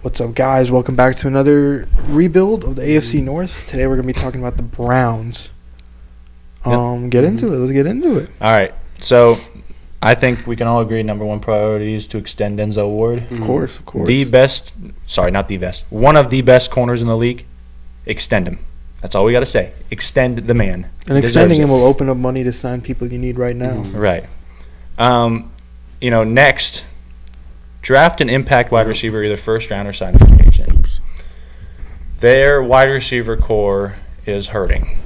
What's up, guys? Welcome back to another rebuild of the AFC North. Today we're going to be talking about the Browns. Get into it. Let's get into it. All right. So I think we can all agree number one priority is to extend Denzel Ward. Of course. One of the best corners in the league. Extend him. That's all we got to say. Extend the man. And extending him will open up money to sign people you need right now. Right. Next, draft an impact wide receiver, either first round or sign a free agent. Their wide receiver core is hurting.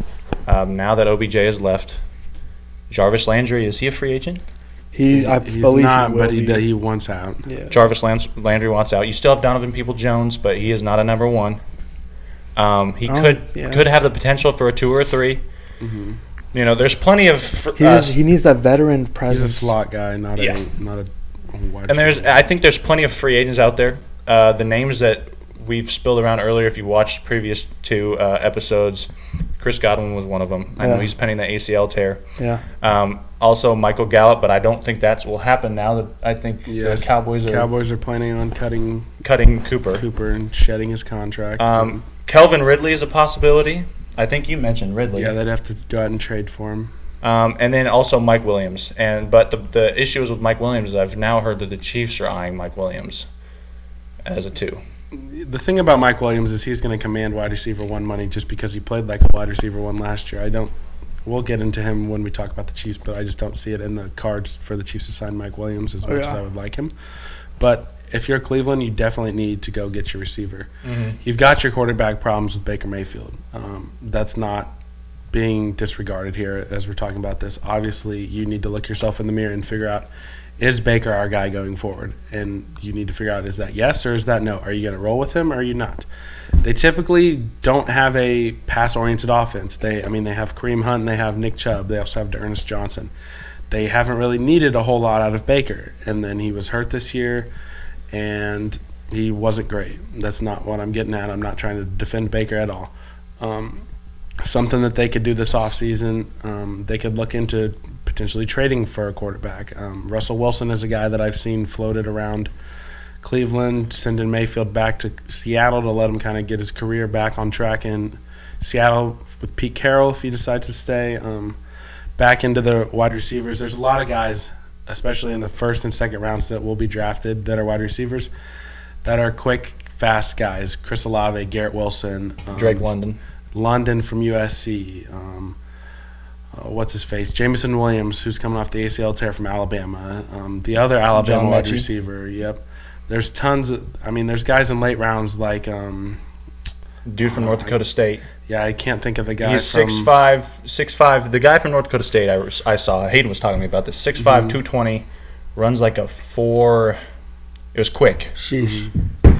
Now that OBJ has left, Jarvis Landry, is he a free agent? He's not, but he wants out. Yeah. Jarvis Landry wants out. You still have Donovan Peoples-Jones, but he is not a number one. He could have the potential for a 2 or a 3. Mm-hmm. There's plenty of. He needs that veteran presence. He's a slot guy, not a wide and receiver. I think there's plenty of free agents out there. The names that we've spilled around earlier, if you watched previous 2 episodes, Chris Godwin was one of them. I know he's pending the ACL tear. Yeah. Also, Michael Gallup, but I don't think that will happen now that I think the Cowboys are planning on cutting Cooper and shedding his contract. Kelvin Ridley is a possibility. I think you mentioned Ridley. Yeah, they'd have to go out and trade for him. And then also Mike Williams. But the issue is with Mike Williams is I've now heard that the Chiefs are eyeing Mike Williams as a 2. The thing about Mike Williams is he's going to command wide receiver 1 money just because he played like a wide receiver 1 last year. We'll get into him when we talk about the Chiefs, but I just don't see it in the cards for the Chiefs to sign Mike Williams as much as I would like him. But if you're Cleveland, you definitely need to go get your receiver. Mm-hmm. You've got your quarterback problems with Baker Mayfield. That's not being disregarded here as we're talking about this. Obviously, you need to look yourself in the mirror and figure out, is Baker our guy going forward? And you need to figure out, is that yes or is that no? Are you going to roll with him or are you not? They typically don't have a pass-oriented offense. They have Kareem Hunt and they have Nick Chubb. They also have D'Ernest Johnson. They haven't really needed a whole lot out of Baker. And then he was hurt this year, and he wasn't great. That's not what I'm getting at. I'm not trying to defend Baker at all. Something that they could do this offseason, they could look into potentially trading for a quarterback. Russell Wilson is a guy that I've seen floated around Cleveland, sending Mayfield back to Seattle to let him kind of get his career back on track in Seattle with Pete Carroll if he decides to stay. Back into the wide receivers. There's a lot of guys, especially in the first and second rounds, that will be drafted that are wide receivers that are quick, fast guys. Chris Olave, Garrett Wilson. Drake London from USC. What's his face? Jameson Williams, who's coming off the ACL tear from Alabama. The other Alabama wide receiver. Yep. There's tons of. there's guys in late rounds like. Dude from North Dakota State. Yeah, I can't think of the guy. He's 6'5". The guy from North Dakota State I saw. Hayden was talking to me about this. 6'5", 220, runs like a 4. It was quick. Sheesh.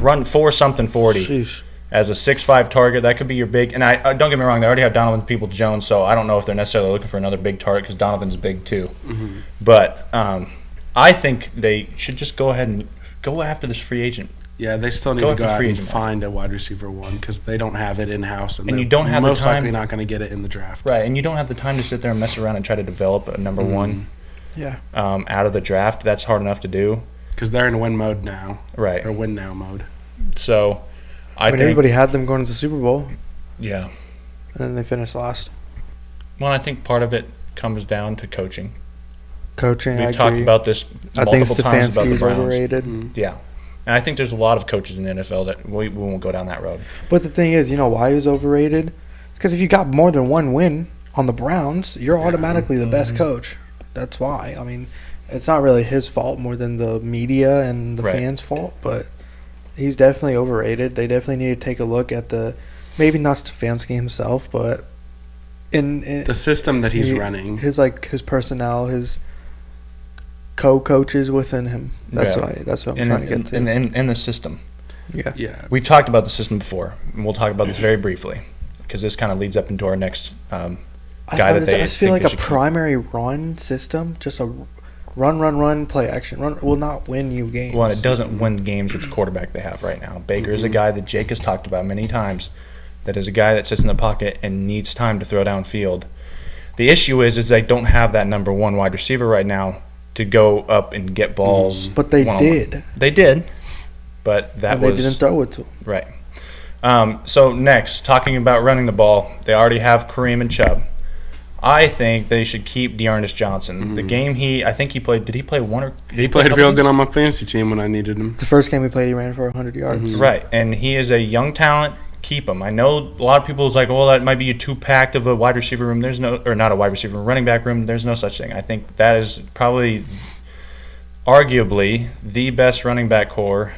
Run 4-something 40. Sheesh. As a 6'5" target, that could be your big. And I don't get me wrong, they already have Donovan Peoples-Jones, so I don't know if they're necessarily looking for another big target because Donovan's big too. Mm-hmm. But I think they should just go ahead and go after this free agent. Yeah, they still need to go out and find a wide receiver 1 because they don't have it in-house. And you don't have most the time, likely not going to get it in the draft. Right, and you don't have the time to sit there and mess around and try to develop a number 1 out of the draft. That's hard enough to do. Because they're in win mode now. Right. Or win now mode. So, I think everybody had them going to the Super Bowl. Yeah. And then they finished last. Well, I think part of it comes down to coaching. We've talked about this multiple times about the Browns. Overrated. Mm-hmm. Yeah. And I think there's a lot of coaches in the NFL that we won't go down that road. But the thing is, you know why he was overrated? It's because if you got more than 1 win on the Browns, you're automatically the best coach. That's why. It's not really his fault more than the media and the fans' fault, but he's definitely overrated. They definitely need to take a look at maybe not Stefanski himself, but in the system that he's running. His personnel, his co-coaches within him. That's what I'm trying to get to. In the system. Yeah. We've talked about the system before, and we'll talk about this very briefly because this kind of leads up into our next guy I just feel like a primary run system, just a run, play action. Run will not win you games. Well, it doesn't win games with the quarterback they have right now. Baker is a guy that Jake has talked about many times that is a guy that sits in the pocket and needs time to throw downfield. The issue is they don't have that number 1 wide receiver right now to go up and get balls. But they did. They did. but that they didn't throw it to him. Right. So next, talking about running the ball, they already have Kareem and Chubb. I think they should keep Dearness Johnson. Mm-hmm. The game he played. Did he play one or? He played real good on my fantasy team when I needed him. The first game he played, he ran for 100 yards. Mm-hmm. Right, and he is a young talent. Keep him. I know a lot of people was like, well, that might be a too-packed of a wide receiver room. There's no, or not a wide receiver room, running back room. There's no such thing. I think that is probably, arguably, the best running back core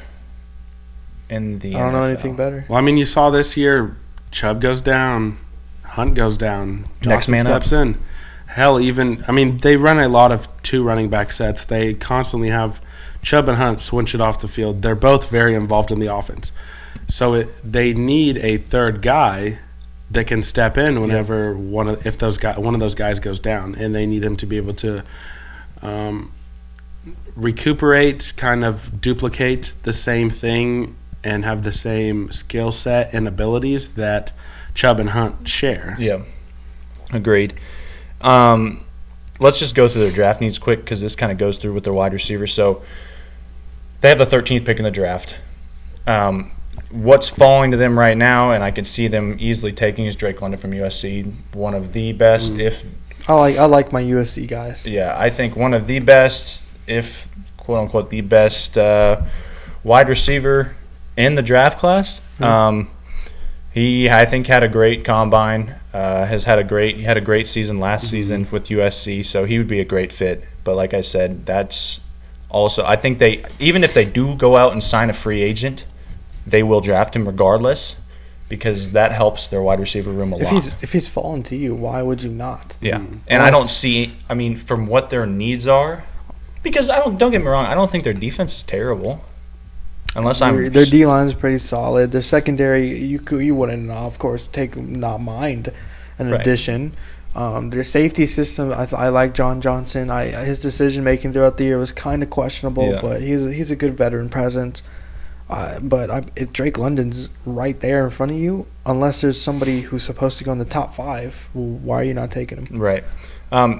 in the NFL. I don't know anything better. Well, I mean, you saw this year, Chubb goes down, Hunt goes down, Next Johnson man steps up. in. Hell, even, I mean, they run a lot of 2 running back sets. They constantly have Chubb and Hunt switch it off the field. They're both very involved in the offense. So they need a third guy that can step in whenever one of those guys goes down, and they need him to be able to recuperate, kind of duplicate the same thing, and have the same skill set and abilities that Chubb and Hunt share. Yeah, agreed. Let's just go through their draft needs quick because this kind of goes through with their wide receivers. So they have the 13th pick in the draft. What's falling to them right now, and I can see them easily taking, is Drake London from USC, one of the best, if I like my USC guys. Yeah, I think one of the best, if quote unquote the best wide receiver in the draft class. He, I think, had a great combine. He had a great season last season with USC, so he would be a great fit. But like I said, that's also, I think even if they do go out and sign a free agent, they will draft him regardless, because that helps their wide receiver room a lot. If he's fallen to you, why would you not? Yeah, and I don't see. I mean, from what their needs are, because don't get me wrong, I don't think their defense is terrible. Unless their D line is pretty solid. Their secondary, you wouldn't, of course, not mind an addition. Their safety system, I like John Johnson. His decision making throughout the year was kind of questionable, but he's a good veteran presence. But if Drake London's right there in front of you, unless there's somebody who's supposed to go in the top 5, why are you not taking him? Right.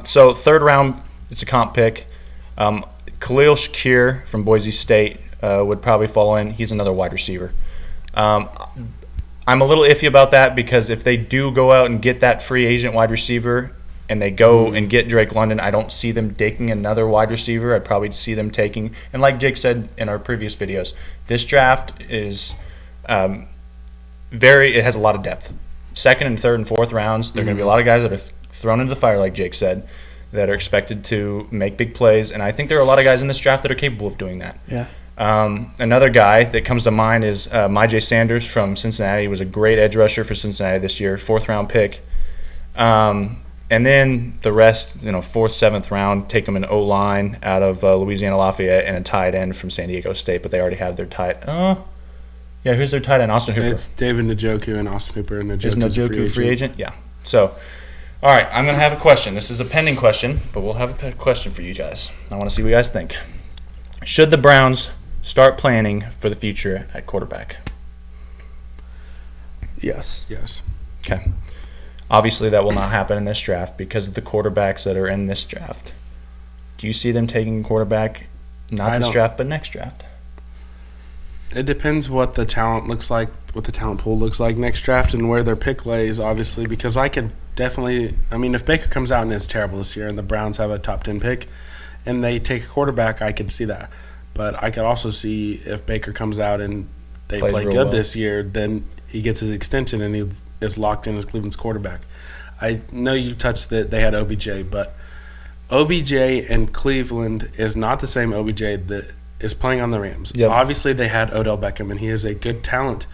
So third round, it's a comp pick. Khalil Shakir from Boise State would probably fall in. He's another wide receiver. I'm a little iffy about that, because if they do go out and get that free agent wide receiver and they go and get Drake London, I don't see them taking another wide receiver. I'd probably see them taking, and like Jake said in our previous videos, this draft is it has a lot of depth. Second and third and fourth rounds, there are going to be a lot of guys that are thrown into the fire, like Jake said, that are expected to make big plays, and I think there are a lot of guys in this draft that are capable of doing that. Yeah. Another guy that comes to mind is Myjai Sanders from Cincinnati. He was a great edge rusher for Cincinnati this year, 4th round pick. And then the rest, 4th, 7th round, take them an O-line out of Louisiana Lafayette and a tight end from San Diego State, but they already have their tight. Who's their tight end? Austin Hooper. It's David Njoku and Austin Hooper. And Is Njoku free agent? Yeah. So, all right, I'm going to have a question. This is a pending question, but we'll have a question for you guys. I want to see what you guys think. Should the Browns start planning for the future at quarterback? Yes. Okay. Obviously, that will not happen in this draft because of the quarterbacks that are in this draft. Do you see them taking a quarterback, not this draft, but next draft? It depends what the talent looks like, what the talent pool looks like next draft, and where their pick lays, obviously, because I could definitely – I mean, if Baker comes out and is terrible this year and the Browns have a top 10 pick and they take a quarterback, I could see that. But I could also see if Baker comes out and they play good this year, then he gets his extension and he is locked in as Cleveland's quarterback. I know you touched that they had OBJ, but OBJ and Cleveland is not the same OBJ that is playing on the Rams. Yep. Obviously, they had Odell Beckham, and he is a good talent.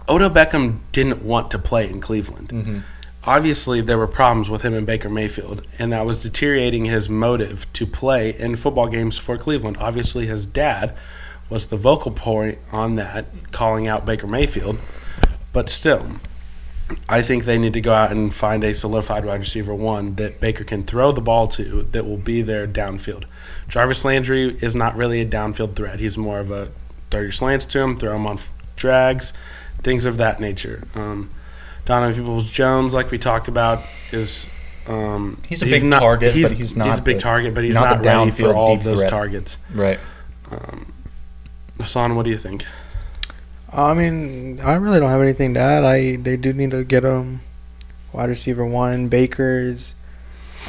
Odell Beckham didn't want to play in Cleveland. Mm-hmm. Obviously, there were problems with him and Baker Mayfield, and that was deteriorating his motive to play in football games for Cleveland. Obviously, his dad was the vocal point on that, calling out Baker Mayfield. But still, I think they need to go out and find a solidified wide receiver, one that Baker can throw the ball to that will be there downfield. Jarvis Landry is not really a downfield threat. He's more of a throw your slants to him, throw him on drags, things of that nature. Donovan Peoples-Jones, like we talked about, is he's a big target, but he's not. He's a big target, but he's not ready for all of those targets. Right. Hassan, what do you think? I mean, I really don't have anything to add. They do need to get wide receiver 1, Baker's.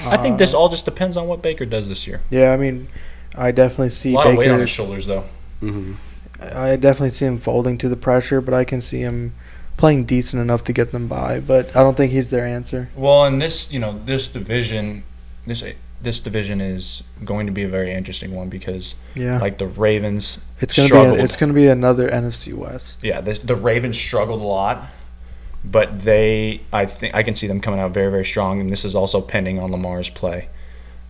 I think this all just depends on what Baker does this year. Yeah, I mean, I definitely see A lot Baker. of weight on his shoulders, though. Mm-hmm. I definitely see him folding to the pressure, but I can see him playing decent enough to get them by. But I don't think he's their answer. Well, and this division, this division is going to be a very interesting one because, Yeah, like the Ravens, it's gonna struggled. be it's gonna be another NFC West. Yeah, the Ravens struggled a lot, but I think I can see them coming out very, very strong, and this is also pending on Lamar's play.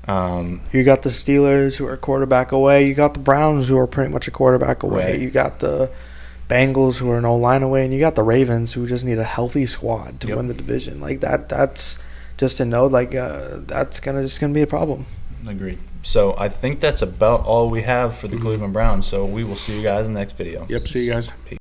You got the Steelers, who are a quarterback away. You got the Browns, who are pretty much a quarterback away. Right. You got the Bengals, who are no line away, and you got the Ravens, who just need a healthy squad to win the division. Like that's just to know, like that's gonna be a problem. Agreed. So I think that's about all we have for the Cleveland Browns. So we will see you guys in the next video. Yep, see you guys. Peace.